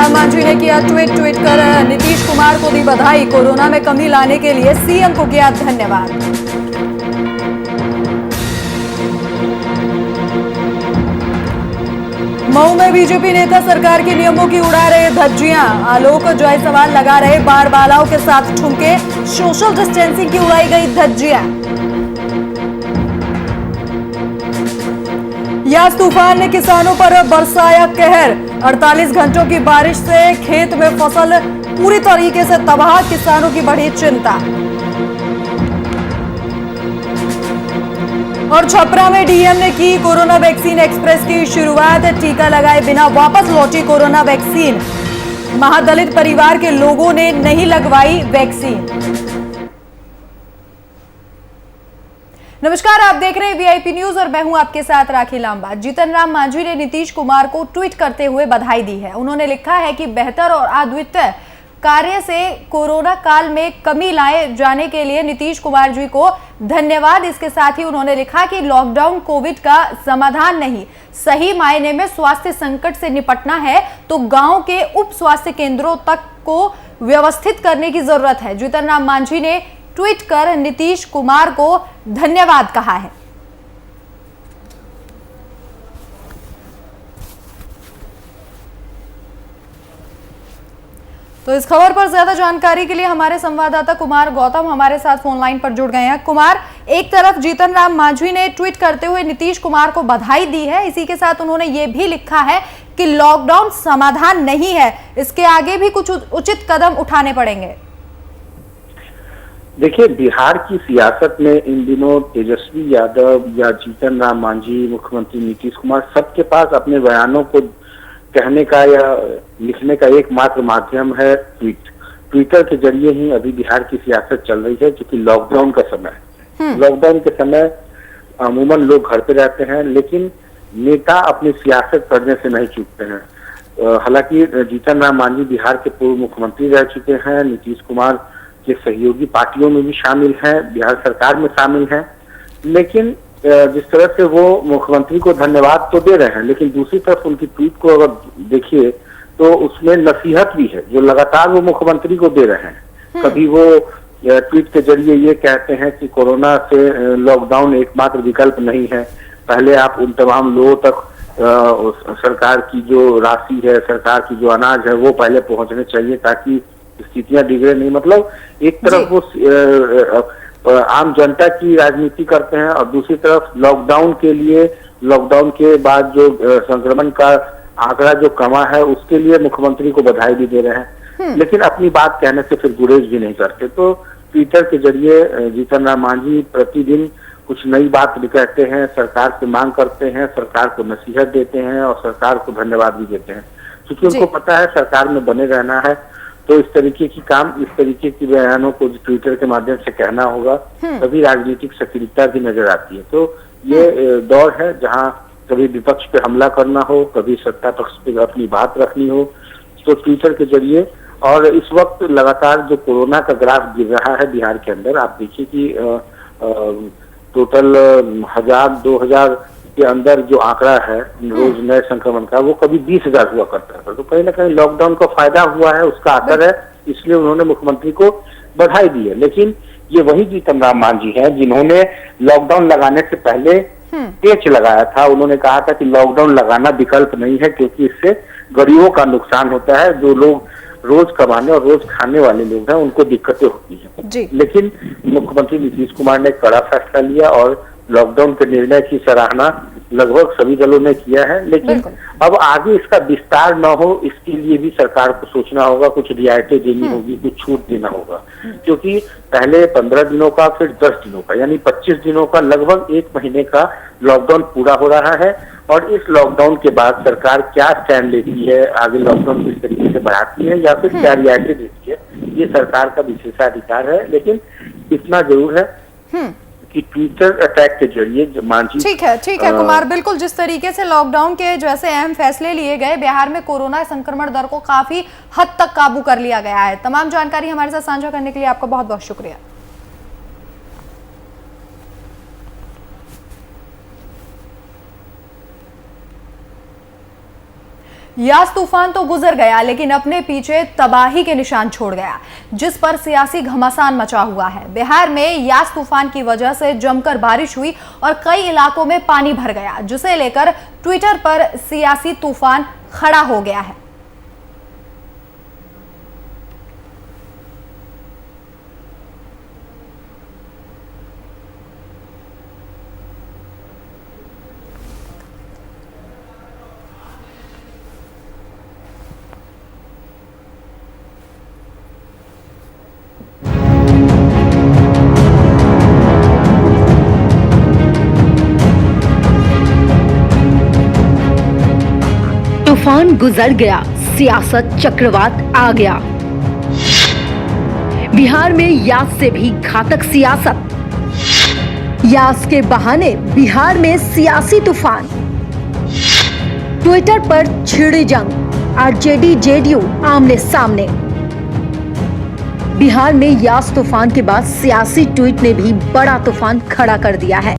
राम मांझी ने किया ट्वीट कर नीतीश कुमार को दी बधाई। कोरोना में कमी लाने के लिए सीएम को किया धन्यवाद। मऊ में बीजेपी नेता सरकार के नियमों की उड़ा रहे धज्जियां। आलोक जायसवाल लगा रहे बार बालाओं के साथ ठुमके। सोशल डिस्टेंसिंग की उड़ाई गई धज्जियां। यास तूफान ने किसानों पर बरसाया कहर। 48 घंटों की बारिश से खेत में फसल पूरी तरीके से तबाह। किसानों की बढ़ी चिंता। और छपरा में डीएम ने की कोरोना वैक्सीन एक्सप्रेस की शुरुआत। टीका लगाए बिना वापस लौटी कोरोना वैक्सीन। महादलित परिवार के लोगों ने नहीं लगवाई वैक्सीन। नमस्कार, आप देख रहे हैं वीआईपी न्यूज और मैं हूं आपके साथ राखी लांबा। जीतन राम मांझी ने नीतीश कुमार को ट्वीट करते हुए बधाई दी है। उन्होंने लिखा है कि बेहतर और अद्वितीय कार्य से कोरोना काल में कमी लाए जाने के लिए नीतीश कुमार जी को धन्यवाद। इसके साथ ही उन्होंने लिखा कि लॉकडाउन कोविड का समाधान नहीं, सही मायने में स्वास्थ्य संकट से निपटना है तो गांव के उप स्वास्थ्य केंद्रों तक को व्यवस्थित करने की जरूरत है। जीतन राम मांझी ने ट्वीट कर नीतीश कुमार को धन्यवाद कहा है। तो इस खबर पर ज्यादा जानकारी के लिए हमारे संवाददाता कुमार गौतम हमारे साथ फोन लाइन पर जुड़ गए हैं। कुमार, एक तरफ जीतन राम मांझी ने ट्वीट करते हुए नीतीश कुमार को बधाई दी है, इसी के साथ उन्होंने ये भी लिखा है कि लॉकडाउन समाधान नहीं है, इसके आगे भी कुछ उचित कदम उठाने पड़ेंगे। देखिए, बिहार की सियासत में इन दिनों तेजस्वी यादव या जीतन राम मांझी, मुख्यमंत्री नीतीश कुमार, सबके पास अपने बयानों को कहने का या लिखने का एकमात्र माध्यम है ट्विटर के जरिए ही अभी बिहार की सियासत चल रही है। क्योंकि लॉकडाउन का समय है। लॉकडाउन के समय अमूमन लोग घर पे रहते हैं, लेकिन नेता अपनी सियासत करने से नहीं चूकते हैं। हालांकि जीतन राम मांझी बिहार के पूर्व मुख्यमंत्री रह चुके हैं, नीतीश कुमार के सहयोगी पार्टियों में भी शामिल हैं, बिहार सरकार में शामिल हैं, लेकिन जिस तरह से वो मुख्यमंत्री को धन्यवाद तो दे रहे हैं, लेकिन दूसरी तरफ उनकी ट्वीट को अगर देखिए तो उसमें नसीहत भी है जो लगातार वो मुख्यमंत्री को दे रहे हैं। कभी वो ट्वीट के जरिए ये कहते हैं कि कोरोना से लॉकडाउन एकमात्र विकल्प नहीं है, पहले आप उन तमाम लोगों तक सरकार की जो राशि है, सरकार की जो अनाज है, वो पहले पहुंचने चाहिए ताकि स्थितियां बिगड़े नहीं। मतलब एक तरफ वो आम जनता की राजनीति करते हैं और दूसरी तरफ लॉकडाउन के बाद जो संक्रमण का आंकड़ा जो कमा है उसके लिए मुख्यमंत्री को बधाई भी दे रहे हैं, लेकिन अपनी बात कहने से फिर गुरेज भी नहीं करते। तो ट्विटर के जरिए जीतन राम मांझी प्रतिदिन कुछ नई बात भी कहते हैं, सरकार से मांग करते हैं, सरकार को नसीहत देते हैं और सरकार को धन्यवाद भी देते हैं। क्योंकि उनको पता है सरकार में बने रहना है, तो इस तरीके की बयानों को ट्विटर के माध्यम से कहना होगा, तभी राजनीतिक सक्रियता भी नजर आती है। तो ये दौर है जहां कभी विपक्ष पे हमला करना हो, कभी सत्ता पक्ष पे अपनी बात रखनी हो, तो ट्विटर के जरिए। और इस वक्त लगातार जो कोरोना का ग्राफ गिर रहा है बिहार के अंदर, आप देखिए कि टोटल 1000-2000 के अंदर जो आंकड़ा है रोज नए संक्रमण का, वो कभी 20,000 हुआ करता था। तो कहीं ना कहीं लॉकडाउन का फायदा हुआ है, उसका असर है, इसलिए उन्होंने मुख्यमंत्री को बधाई दी है। लेकिन ये वही जीतन राम मांझी हैं जिन्होंने लॉकडाउन लगाने से पहले पेच लगाया था। उन्होंने कहा था कि लॉकडाउन लगाना विकल्प नहीं है, क्योंकि इससे गरीबों का नुकसान होता है, जो लोग रोज कमाने और रोज खाने वाले लोग हैं उनको दिक्कतें होती हैं। लेकिन मुख्यमंत्री नीतीश कुमार ने कड़ा फैसला लिया और लॉकडाउन के निर्णय की सराहना लगभग सभी दलों ने किया है। लेकिन अब आगे इसका विस्तार न हो, इसके लिए भी सरकार को सोचना होगा, कुछ रियायतें देनी होगी, कुछ छूट देना होगा। क्योंकि पहले 15 दिनों का, फिर 10 दिनों का, यानी 25 दिनों का, लगभग 1 महीने का लॉकडाउन पूरा हो रहा है। और इस लॉकडाउन के बाद सरकार क्या स्टैंड लेती है, आगे लॉकडाउन किस तरीके से बढ़ाती है या फिर क्या रियायतें देती है, ये सरकार का विशेषाधिकार है। लेकिन इतना जरूर है कि ट्विटर अटैक के जरिए मांझी ठीक है कुमार, बिल्कुल जिस तरीके से लॉकडाउन के जैसे अहम फैसले लिए गए, बिहार में कोरोना संक्रमण दर को काफी हद तक काबू कर लिया गया है। तमाम जानकारी हमारे साथ साझा करने के लिए आपका बहुत बहुत शुक्रिया। यास तूफान तो गुजर गया लेकिन अपने पीछे तबाही के निशान छोड़ गया, जिस पर सियासी घमासान मचा हुआ है। बिहार में यास तूफान की वजह से जमकर बारिश हुई और कई इलाकों में पानी भर गया, जिसे लेकर ट्विटर पर सियासी तूफान खड़ा हो गया है। तूफान गुजर गया, सियासत चक्रवात आ गया। बिहार में यास से भी घातक सियासत। यास के बहाने बिहार में सियासी तूफान। ट्विटर पर छिड़ी जंग, आरजेडी जेडीयू आमने सामने। बिहार में यास तूफान के बाद सियासी ट्वीट ने भी बड़ा तूफान खड़ा कर दिया है।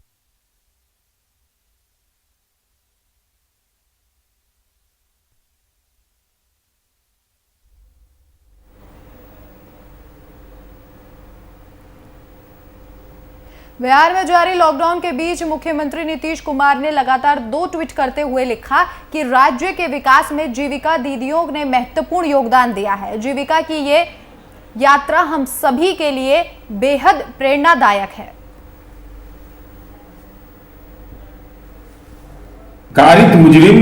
बिहार में जारी लॉकडाउन के बीच मुख्यमंत्री नीतीश कुमार ने लगातार 2 ट्वीट करते हुए लिखा कि राज्य के विकास में जीविका दीदियों ने महत्वपूर्ण योगदान दिया है। जीविका की ये यात्रा हम सभी के लिए बेहद प्रेरणादायक है। कारित मुजरिम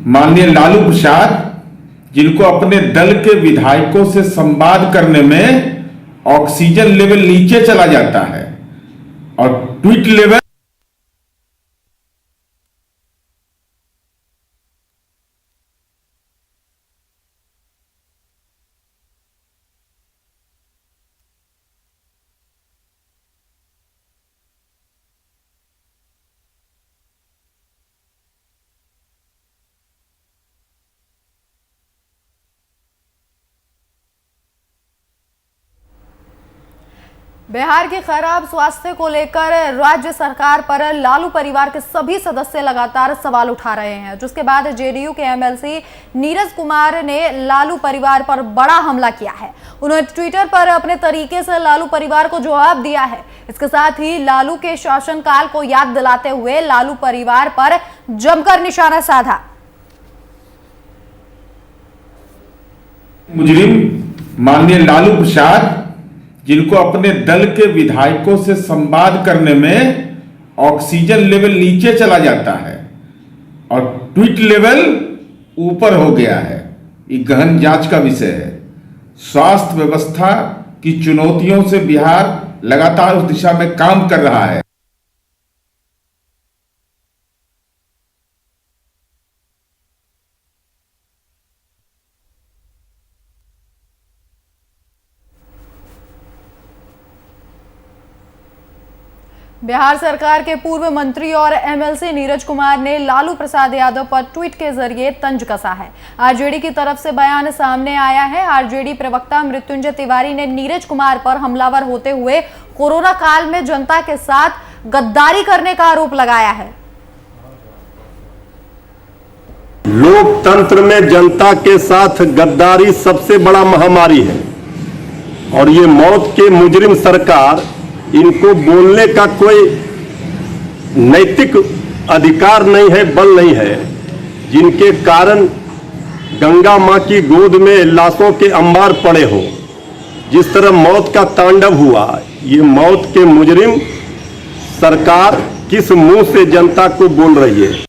माननीय लालू प्रसाद, जिनको अपने दल के विधायकों से संवाद करने में ऑक्सीजन लेवल नीचे चला जाता है और ट्वीट लेवल बिहार की खराब स्वास्थ्य को लेकर राज्य सरकार पर लालू परिवार के सभी सदस्य लगातार सवाल उठा रहे हैं, जिसके बाद जेडीयू के एमएलसी नीरज कुमार ने लालू परिवार पर बड़ा हमला किया है। उन्होंने ट्विटर पर अपने तरीके से लालू परिवार को जवाब दिया है। इसके साथ ही लालू के शासनकाल को याद दिलाते हुए लालू परिवार पर जमकर निशाना साधा। मुजरिम माननीय लालू प्रसाद, जिनको अपने दल के विधायकों से संवाद करने में ऑक्सीजन लेवल नीचे चला जाता है और ट्वीट लेवल ऊपर हो गया है, ये गहन जांच का विषय है। स्वास्थ्य व्यवस्था की चुनौतियों से बिहार लगातार उस दिशा में काम कर रहा है। बिहार सरकार के पूर्व मंत्री और एमएलसी नीरज कुमार ने लालू प्रसाद यादव पर ट्वीट के जरिए तंज कसा है। आरजेडी की तरफ से बयान सामने आया है। आरजेडी प्रवक्ता मृत्युंजय तिवारी ने नीरज कुमार पर हमलावर होते हुए कोरोना काल में जनता के साथ गद्दारी करने का आरोप लगाया है। लोकतंत्र में जनता के साथ गद्दारी सबसे बड़ा महामारी है और ये मौत के मुजरिम सरकार, इनको बोलने का कोई नैतिक अधिकार नहीं है, बल नहीं है, जिनके कारण गंगा मां की गोद में लाशों के अंबार पड़े हो। जिस तरह मौत का तांडव हुआ, ये मौत के मुजरिम सरकार किस मुंह से जनता को बोल रही है।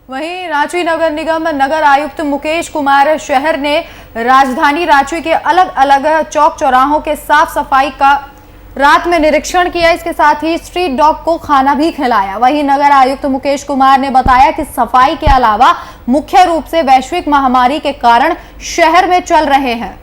वहीं रांची नगर निगम नगर आयुक्त मुकेश कुमार शहर ने राजधानी रांची के अलग अलग चौक चौराहों के साफ सफाई का रात में निरीक्षण किया। इसके साथ ही स्ट्रीट डॉग को खाना भी खिलाया। वहीं नगर आयुक्त मुकेश कुमार ने बताया कि सफाई के अलावा मुख्य रूप से वैश्विक महामारी के कारण शहर में चल रहे हैं।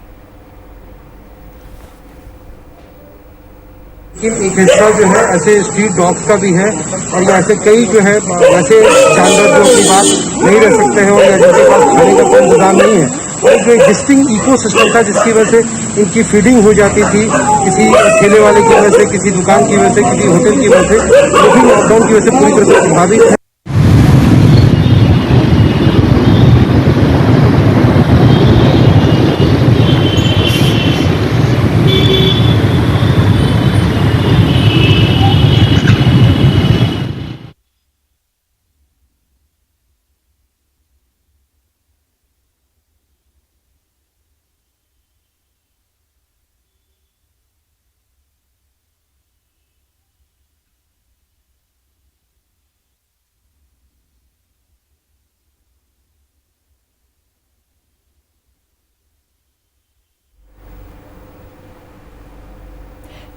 एक हिस्सा जो है ऐसे स्ट्रीट डॉग्स का भी है और ऐसे कई जो है वैसे जानवर जो अपनी बात नहीं रह सकते हैं और या जिनके पास खाने का कोई इंतजाम नहीं है, और जो डिस्टिंक्ट इकोसिस्टम था जिसकी वजह से इनकी फीडिंग हो जाती थी, किसी ठेले वाले की वजह से, किसी दुकान की वजह से, किसी होटल की वजह से, वो भी लॉकडाउन की वजह से पूरी तरह से प्रभावित है।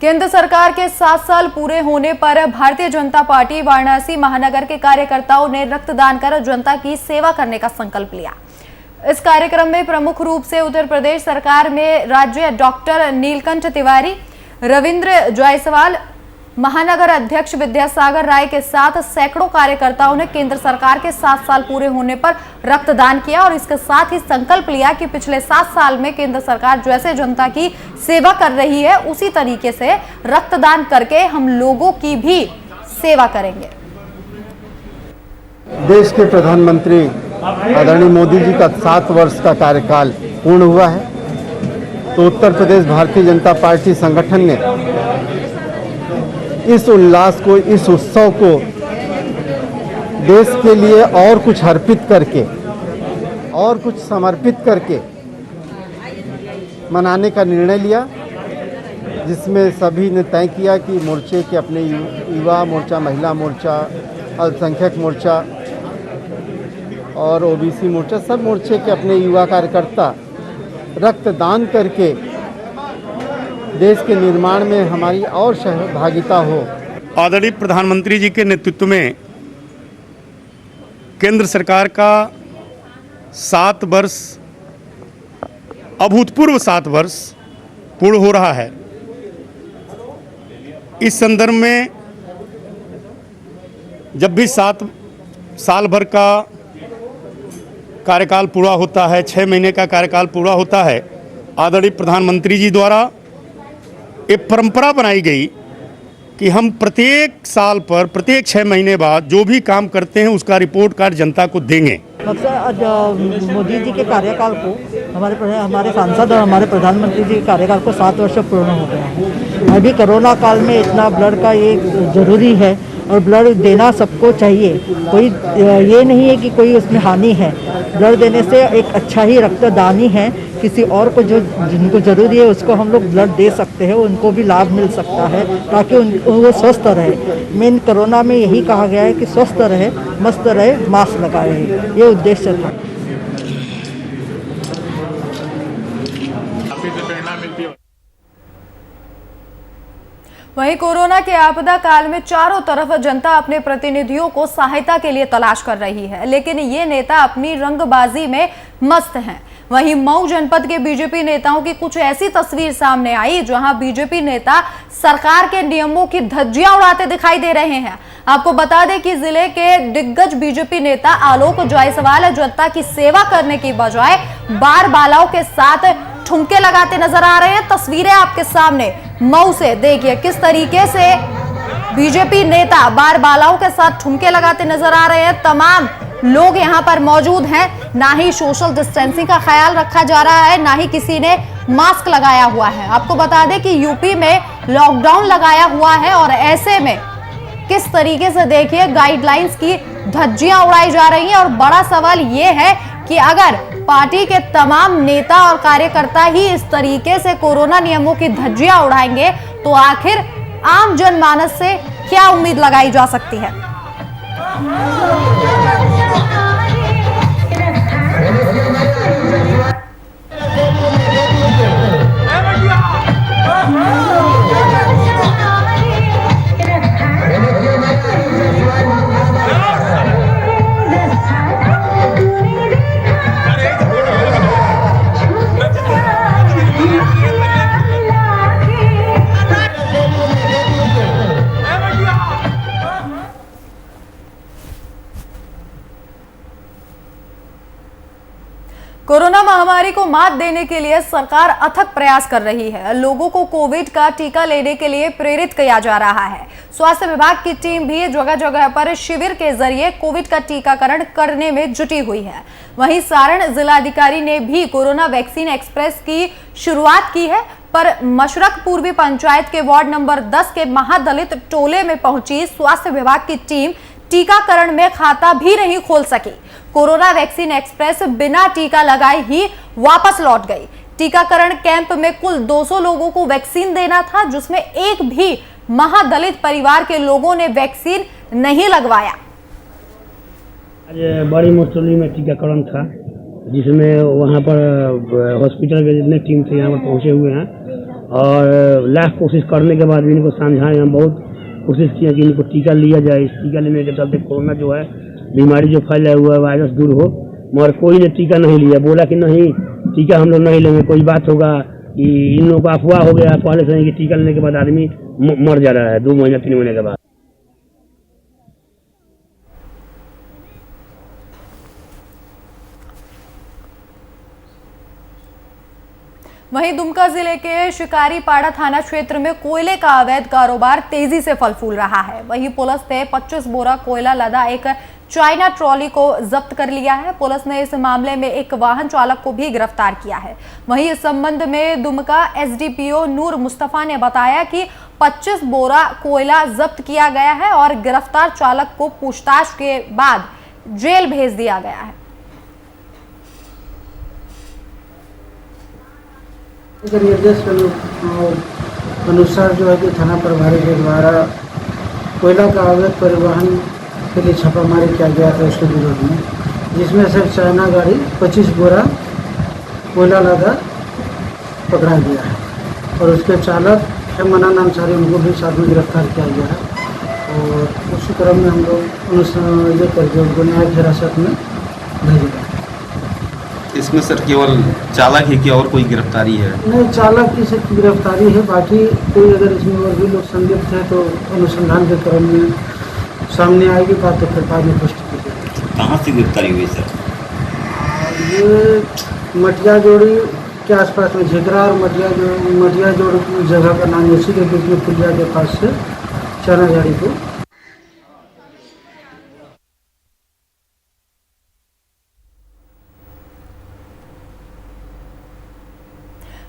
केंद्र सरकार के 7 साल पूरे होने पर भारतीय जनता पार्टी वाराणसी महानगर के कार्यकर्ताओं ने रक्तदान कर जनता की सेवा करने का संकल्प लिया। इस कार्यक्रम में प्रमुख रूप से उत्तर प्रदेश सरकार में राज्य डॉक्टर नीलकंठ तिवारी, रविंद्र जायसवाल, महानगर अध्यक्ष विद्यासागर राय के साथ सैकड़ों कार्यकर्ताओं ने केंद्र सरकार के 7 साल पूरे होने पर रक्तदान किया और इसके साथ ही संकल्प लिया कि पिछले 7 साल में केंद्र सरकार जैसे जनता की सेवा कर रही है उसी तरीके से रक्तदान करके हम लोगों की भी सेवा करेंगे। देश के प्रधानमंत्री आदरणीय मोदी जी का 7 वर्ष का कार्यकाल पूर्ण हुआ है, तो उत्तर प्रदेश भारतीय जनता पार्टी संगठन ने इस उल्लास को, इस उत्सव को देश के लिए और कुछ अर्पित करके और कुछ समर्पित करके मनाने का निर्णय लिया, जिसमें सभी ने तय किया कि मोर्चे के अपने युवा मोर्चा, महिला मोर्चा, अल्पसंख्यक मोर्चा और ओबीसी मोर्चा, सब मोर्चे के अपने युवा कार्यकर्ता रक्तदान करके देश के निर्माण में हमारी और सहभागिता हो। आदरणीय प्रधानमंत्री जी के नेतृत्व में केंद्र सरकार का 7 वर्ष, अभूतपूर्व 7 वर्ष पूर्ण हो रहा है। इस संदर्भ में जब भी 7 साल भर का कार्यकाल पूरा होता है, 6 महीने का कार्यकाल पूरा होता है, आदरणीय प्रधानमंत्री जी द्वारा एक परंपरा बनाई गई कि हम प्रत्येक साल पर, प्रत्येक 6 महीने बाद जो भी काम करते हैं उसका रिपोर्ट कार्ड जनता को देंगे। मोदी जी के कार्यकाल को हमारे सांसद और हमारे प्रधानमंत्री जी के कार्यकाल को 7 वर्ष पूर्ण हो गया है। अभी कोरोना काल में इतना ब्लड का ये जरूरी है और ब्लड देना सबको चाहिए, कोई ये नहीं है कि कोई उसमें हानि है। ब्लड देने से एक अच्छा ही रक्तदानी है, किसी और को जो जिनको ज़रूरी है उसको हम लोग ब्लड दे सकते हैं, उनको भी लाभ मिल सकता है ताकि वो स्वस्थ रहे। मेन कोरोना में यही कहा गया है कि स्वस्थ रहे, मस्त रहे, मास्क लगाए, ये उद्देश्य था। वहीं कोरोना के आपदा काल में चारों तरफ जनता अपने प्रतिनिधियों को सहायता के लिए तलाश कर रही है, लेकिन ये नेता अपनी रंगबाजी में मस्त हैं। वहीं मऊ जनपद के बीजेपी नेताओं की कुछ ऐसी तस्वीर सामने आई जहां बीजेपी नेता सरकार के नियमों की धज्जियां उड़ाते दिखाई दे रहे हैं। आपको बता दें कि जिले के दिग्गज बीजेपी नेता आलोक जायसवाल जनता की सेवा करने की बजाय बार बालाओं के साथ ठुमके लगाते नजर आ रहे हैं। तस्वीरें आपके सामने मऊ से देखिए किस तरीके से बीजेपी नेता बार बालाओं के साथ ठुमके लगाते नजर आ रहे हैं। तमाम लोग यहां पर मौजूद हैं, ना ही सोशल डिस्टेंसिंग का ख्याल रखा जा रहा है, ना ही किसी ने मास्क लगाया हुआ है। आपको बता दें कि यूपी में लॉकडाउन लगाया हुआ है और ऐसे में किस तरीके से देखिए गाइडलाइंस की धज्जियां उड़ाई जा रही हैं। और बड़ा सवाल यह है कि अगर पार्टी के तमाम नेता और कार्यकर्ता ही इस तरीके से कोरोना नियमों की धज्जियां उड़ाएंगे तो आखिर आम जनमानस से क्या उम्मीद लगाई जा सकती है। कोरोना महामारी को मात देने के लिए सरकार अथक प्रयास कर रही है। लोगों को कोविड का टीका लेने के लिए प्रेरित किया जा रहा है। स्वास्थ्य विभाग की टीम भी जगह जगह पर शिविर के जरिए कोविड का टीकाकरण करने में जुटी हुई है। वहीं सारण जिलाधिकारी ने भी कोरोना वैक्सीन एक्सप्रेस की शुरुआत की है, पर मशरक पूर्वी पंचायत के वार्ड नंबर 10 के महादलित टोले में पहुंची स्वास्थ्य विभाग की टीम टीकाकरण में खाता भी नहीं खोल सकी। कोरोना वैक्सीन एक्सप्रेस बिना टीका लगाए ही वापस लौट गई। टीकाकरण कैंप में कुल 200 लोगों को वैक्सीन देना था, जिसमें एक भी महादलित परिवार के लोगों ने वैक्सीन नहीं लगवाया। आज बड़ी मुश्तली में टीकाकरण था, जिसमें वहां पर हॉस्पिटल के जितने टीम थे यहाँ पर पहुंचे हुए हैं और लास्ट कोशिश करने के बाद भी इनको समझाए। हम बहुत कोशिश किया कि इनको टीका लिया जाए। इस टीका लेने के चलते कोरोना जो है बीमारी जो फैला हुआ है वायरस दूर हो, मगर कोई ने टीका नहीं लिया। बोला कि नहीं टीका हम लोग नहीं लेंगे, कोई बात होगा कि इन लोगों को अफवाह हो गया पहले से कि टीका लेने के बाद आदमी मर जा रहा है 2 महीने 3 महीने के बाद। वहीं दुमका जिले के शिकारीपाड़ा थाना क्षेत्र में कोयले का अवैध कारोबार तेजी से फल फूल रहा है। वहीं पुलिस ने 25 बोरा कोयला लदा एक चाइना ट्रॉली को जब्त कर लिया है। पुलिस ने इस मामले में एक वाहन चालक को भी गिरफ्तार किया है। वहीं इस संबंध में दुमका एसडीपीओ नूर मुस्तफा ने बताया कि 25 बोरा कोयला जब्त किया गया है और गिरफ्तार चालक को पूछताछ के बाद जेल भेज दिया गया है। निर्देश अनुसार जो है कि थाना प्रभारी के द्वारा कोयला का अवैध परिवहन के लिए छापामारी किया गया था उसके विरोध में, जिसमें से चाइना गाड़ी 25 बोरा कोयला लदा पकड़ा गया है और उसके चालक हेमनान अंसारी उनको भी साथ में गिरफ्तार किया गया है और उसी क्रम में हम लोग ये करके उनको न्यायिक हिरासत में भेजा। इसमें सर केवल चालक ही कि और कोई गिरफ्तारी है? नहीं, चालक की सिर्फ गिरफ्तारी है, बाकी कोई अगर इसमें और भी लोग संदिग्ध हैं तो अनुसंधान के क्रम में सामने आएगी बात तो फिर बाद में पुष्टि की जाएगी। कहाँ से गिरफ्तारी हुई सर? ये मटिया जोड़ी के आसपास में झिगरा और मटिया जोड़ जगह का नाम उसी के बीच में पुलिया के पास से चाइना गाड़ी को।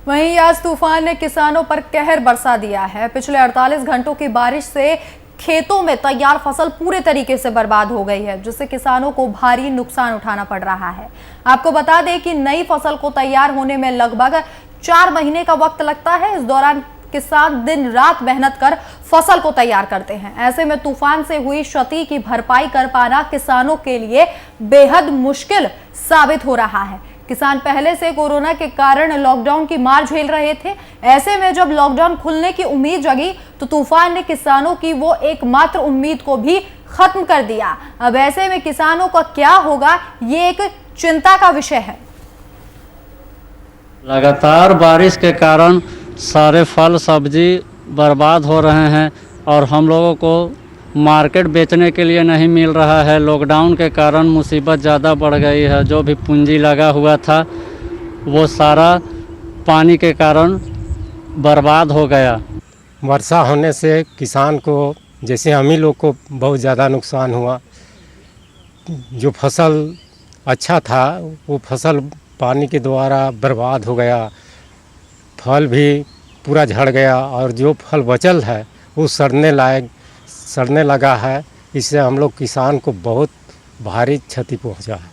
वहीं आज तूफान ने किसानों पर कहर बरसा दिया है। पिछले 48 घंटों की बारिश से खेतों में तैयार फसल पूरे तरीके से बर्बाद हो गई है, जिससे किसानों को भारी नुकसान उठाना पड़ रहा है। आपको बता दें कि नई फसल को तैयार होने में लगभग 4 महीने का वक्त लगता है। इस दौरान किसान दिन रात मेहनत कर फसल को तैयार करते हैं। ऐसे में तूफान से हुई क्षति की भरपाई कर पाना किसानों के लिए बेहद मुश्किल साबित हो रहा है। किसान पहले से कोरोना के कारण लॉकडाउन की मार झेल रहे थे। ऐसे में जब लॉकडाउन खुलने की उम्मीद जगी तो तूफान ने किसानों की वो एकमात्र उम्मीद को भी खत्म कर दिया। अब ऐसे में किसानों का क्या होगा, ये एक चिंता का विषय है। लगातार बारिश के कारण सारे फल सब्जी बर्बाद हो रहे हैं और हम लोगों को मार्केट बेचने के लिए नहीं मिल रहा है। लॉकडाउन के कारण मुसीबत ज़्यादा बढ़ गई है। जो भी पूंजी लगा हुआ था वो सारा पानी के कारण बर्बाद हो गया। वर्षा होने से किसान को जैसे हम ही लोग को बहुत ज़्यादा नुकसान हुआ। जो फसल अच्छा था वो फसल पानी के द्वारा बर्बाद हो गया। फल भी पूरा झड़ गया और जो फल बचल है वो सड़ने लगा है। इससे हम लोग किसान को बहुत भारी क्षति पहुंचा है।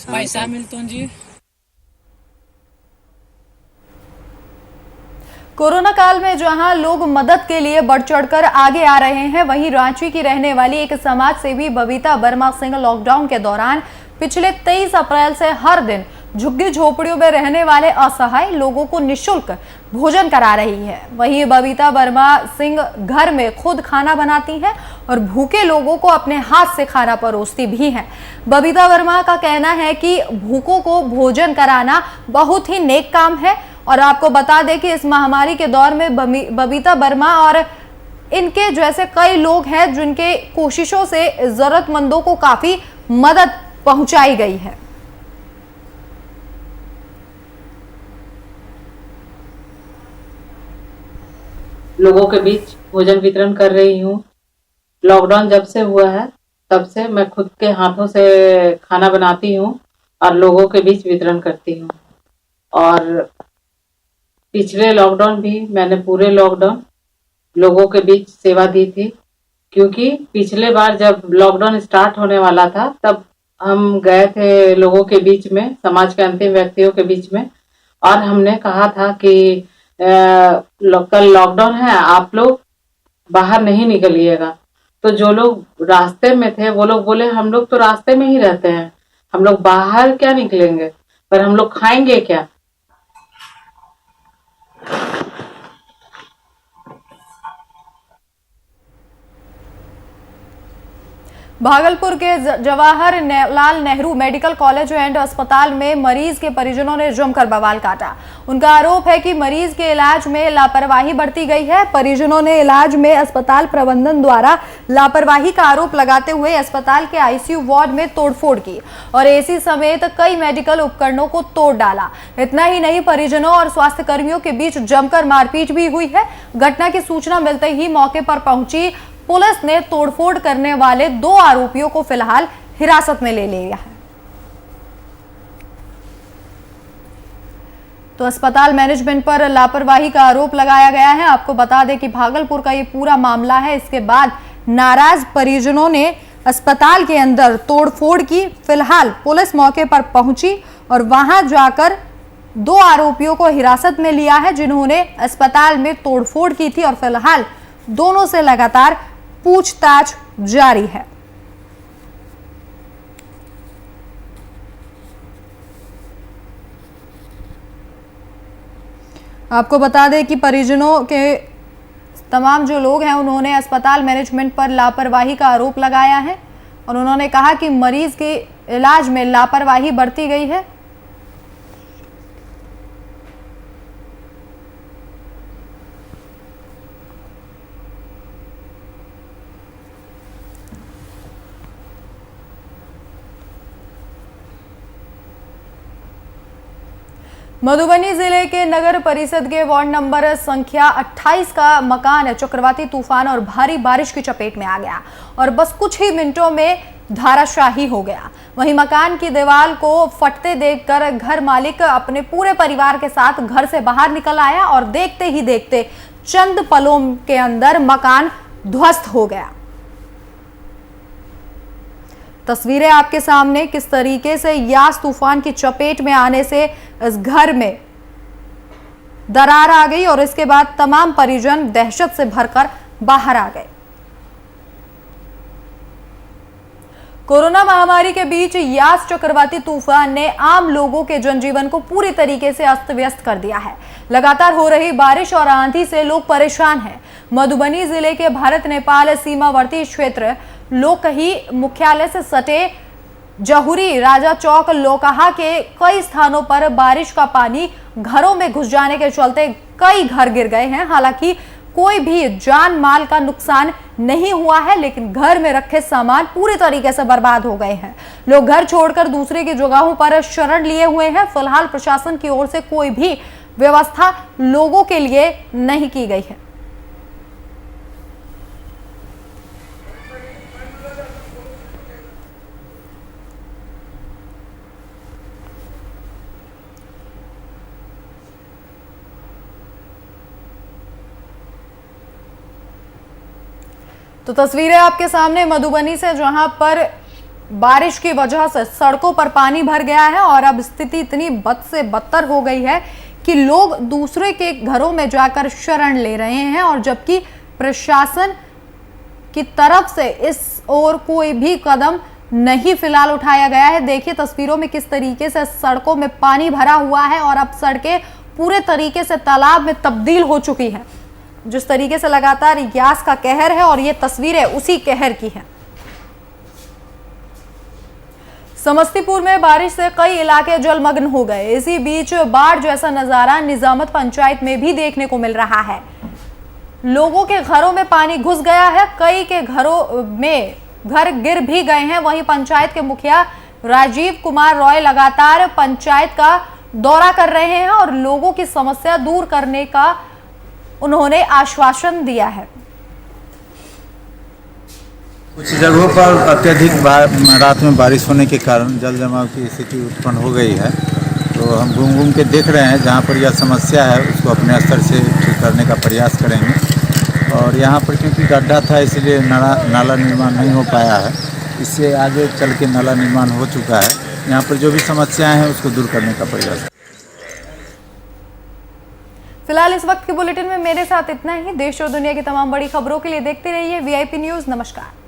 पैसा मिलता जी। कोरोना काल में जहां लोग मदद के लिए बढ़ चढ़कर आगे आ रहे हैं, वहीं रांची की रहने वाली एक समाज सेवी बबीता वर्मा सिंह लॉकडाउन के दौरान पिछले 23 अप्रैल से हर दिन झुग्गी झोपड़ियों में रहने वाले असहाय लोगों को निःशुल्क भोजन करा रही है। वहीं बबीता वर्मा सिंह घर में खुद खाना बनाती हैं और भूखे लोगों को अपने हाथ से खाना परोसती भी हैं। बबीता वर्मा का कहना है कि भूखों को भोजन कराना बहुत ही नेक काम है। और आपको बता दें कि इस महामारी के दौर में बबीता वर्मा और इनके जैसे कई लोग हैं जिनके कोशिशों से जरूरतमंदों को काफी मदद पहुंचाई गई है। लोगों के बीच भोजन वितरण कर रही हूँ। लॉकडाउन जब से हुआ है तब से मैं खुद के हाथों से खाना बनाती हूँ और लोगों के बीच वितरण करती हूँ। और पिछले लॉकडाउन भी मैंने पूरे लॉकडाउन लोगों के बीच सेवा दी थी, क्योंकि पिछले बार जब लॉकडाउन स्टार्ट होने वाला था तब हम गए थे लोगों के बीच में, समाज के अंतिम व्यक्तियों के बीच में, और हमने कहा था कि कल लॉकडाउन है, आप लोग बाहर नहीं निकलिएगा। तो जो लोग रास्ते में थे वो लोग बोले हम लोग तो रास्ते में ही रहते हैं, हम लोग बाहर क्या निकलेंगे, पर हम लोग खाएंगे क्या। भागलपुर के Jawaharlal Nehru medical college and अस्पताल में मरीज के परिजनों ने जमकर बवाल काटा। उनका आरोप है कि मरीज के इलाज में लापरवाही बरती गई है। परिजनों ने इलाज में अस्पताल प्रबंधन द्वारा लापरवाही का आरोप लगाते हुए अस्पताल के आईसीयू वार्ड में तोड़फोड़ की और एसी समेत कई मेडिकल उपकरणों को तोड़ डाला। इतना ही नहीं, परिजनों और स्वास्थ्य कर्मियों के बीच जमकर मारपीट भी हुई है। घटना की सूचना मिलते ही मौके पर पहुंची पुलिस ने तोड़फोड़ करने वाले 2 आरोपियों को फिलहाल हिरासत में ले लिया है। तो अस्पताल मैनेजमेंट पर लापरवाही का आरोप लगाया गया है। आपको बता दें कि भागलपुर का ये पूरा मामला है। इसके बाद नाराज परिजनों ने अस्पताल के अंदर तोड़फोड़ की। फिलहाल पुलिस मौके पर पहुंची और वहां जाकर 2 आरोपियों को हिरासत में लिया है जिन्होंने अस्पताल में तोड़फोड़ की थी और फिलहाल दोनों से लगातार पूछताछ जारी है। आपको बता दें कि परिजनों के तमाम जो लोग हैं उन्होंने अस्पताल मैनेजमेंट पर लापरवाही का आरोप लगाया है और उन्होंने कहा कि मरीज के इलाज में लापरवाही बरती गई है। मधुबनी जिले के नगर परिषद के वार्ड नंबर संख्या 28 का मकान चक्रवाती तूफान और भारी बारिश की चपेट में आ गया और बस कुछ ही मिनटों में धाराशाही हो गया। वहीं मकान की दीवार को फटते देखकर घर मालिक अपने पूरे परिवार के साथ घर से बाहर निकल आया और देखते ही देखते चंद पलों के अंदर मकान ध्वस्त हो गया। तस्वीरें आपके सामने किस तरीके से यास तूफान की चपेट में आने से इस घर में दरार आ गई और इसके बाद तमाम परिजन दहशत से भरकर बाहर आ गए। कोरोना महामारी के बीच यास चक्रवाती तूफान ने आम लोगों के जनजीवन को पूरी तरीके से अस्त व्यस्त कर दिया है। लगातार हो रही बारिश और आंधी से लोग परेशान हैं। मधुबनी जिले के भारत नेपाल सीमावर्ती क्षेत्र लोकही मुख्यालय से सटे जहुरी राजा चौक लोकहा के कई स्थानों पर बारिश का पानी घरों में घुस जाने के चलते कई घर गिर गए हैं। हालांकि कोई भी जान माल का नुकसान नहीं हुआ है, लेकिन घर में रखे सामान पूरी तरीके से बर्बाद हो गए हैं। लोग घर छोड़कर दूसरे की जगहों पर शरण लिए हुए हैं। फिलहाल प्रशासन की ओर से कोई भी व्यवस्था लोगों के लिए नहीं की गई है। तो तस्वीरें आपके सामने मधुबनी से, जहां पर बारिश की वजह से सड़कों पर पानी भर गया है और अब स्थिति इतनी बद से बदतर हो गई है कि लोग दूसरे के घरों में जाकर शरण ले रहे हैं और जबकि प्रशासन की तरफ से इस ओर कोई भी कदम नहीं फिलहाल उठाया गया है। देखिए तस्वीरों में किस तरीके से सड़कों में पानी भरा हुआ है और अब सड़कें पूरे तरीके से तालाब में तब्दील हो चुकी है। जिस तरीके से लगातार यास का कहर है और ये तस्वीरें उसी कहर की हैं। समस्तीपुर में बारिश से कई इलाके जलमग्न हो गए। इसी बीच बाढ़ जैसा नजारा निजामत पंचायत में भी देखने को मिल रहा है। लोगों के घरों में पानी घुस गया है, कई के घरों में घर गिर भी गए हैं। वहीं पंचायत के मुखिया राजीव कुमार रॉय लगातार पंचायत का दौरा कर रहे हैं और लोगों की समस्या दूर करने का उन्होंने आश्वासन दिया है। कुछ जगहों पर अत्यधिक रात में बारिश होने के कारण जल जमाव की स्थिति उत्पन्न हो गई है, तो हम घूम के देख रहे हैं जहाँ पर यह समस्या है उसको अपने स्तर से ठीक करने का प्रयास करेंगे। और यहाँ पर क्योंकि गड्ढा था इसलिए नाला निर्माण नहीं हो पाया है, इससे आगे चल के नाला निर्माण हो चुका है। यहाँ पर जो भी समस्याएं हैं उसको दूर करने का प्रयास। फिलहाल इस वक्त के बुलेटिन में मेरे साथ इतना ही। देश और दुनिया की तमाम बड़ी खबरों के लिए देखते रहिए VIP न्यूज़। नमस्कार।